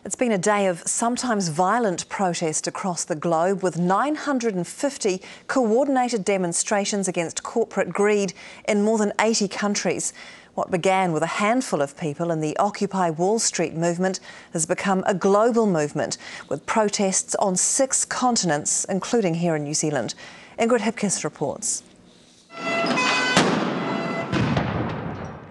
It's been a day of sometimes violent protest across the globe, with 950 coordinated demonstrations against corporate greed in more than 80 countries. What began with a handful of people in the Occupy Wall Street movement has become a global movement, with protests on 6 continents, including here in New Zealand. Ingrid Hipkiss reports.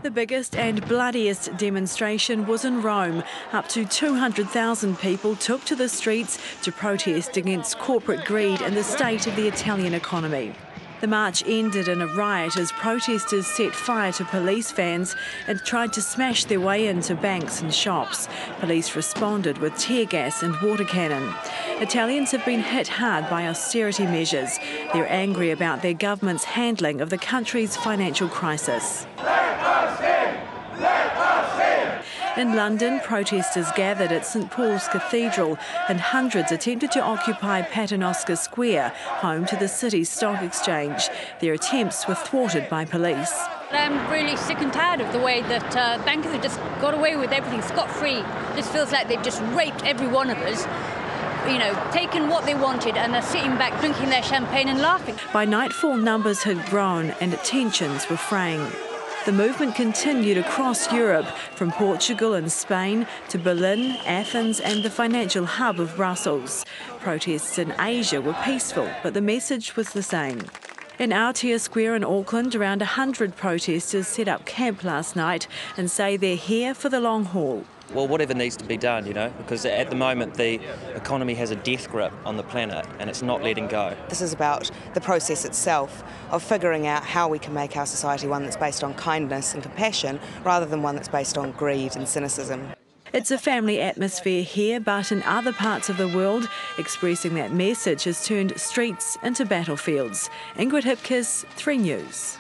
The biggest and bloodiest demonstration was in Rome. Up to 200,000 people took to the streets to protest against corporate greed and the state of the Italian economy. The march ended in a riot as protesters set fire to police vans and tried to smash their way into banks and shops. Police responded with tear gas and water cannon. Italians have been hit hard by austerity measures. They're angry about their government's handling of the country's financial crisis. In London, protesters gathered at St Paul's Cathedral and hundreds attempted to occupy Paternoster Square, home to the city's stock exchange. Their attempts were thwarted by police. I'm really sick and tired of the way that bankers have just got away with everything scot-free. It just feels like they've just raped every one of us. You know, taken what they wanted and are sitting back drinking their champagne and laughing. By nightfall, numbers had grown and tensions were fraying. The movement continued across Europe, from Portugal and Spain to Berlin, Athens and the financial hub of Brussels. Protests in Asia were peaceful, but the message was the same. In Aotea Square in Auckland, around 100 protesters set up camp last night and say they're here for the long haul. Well, whatever needs to be done, because at the moment the economy has a death grip on the planet and it's not letting go. This is about the process itself of figuring out how we can make our society one that's based on kindness and compassion rather than one that's based on greed and cynicism. It's a family atmosphere here, but in other parts of the world, expressing that message has turned streets into battlefields. Ingrid Hipkiss, 3 News.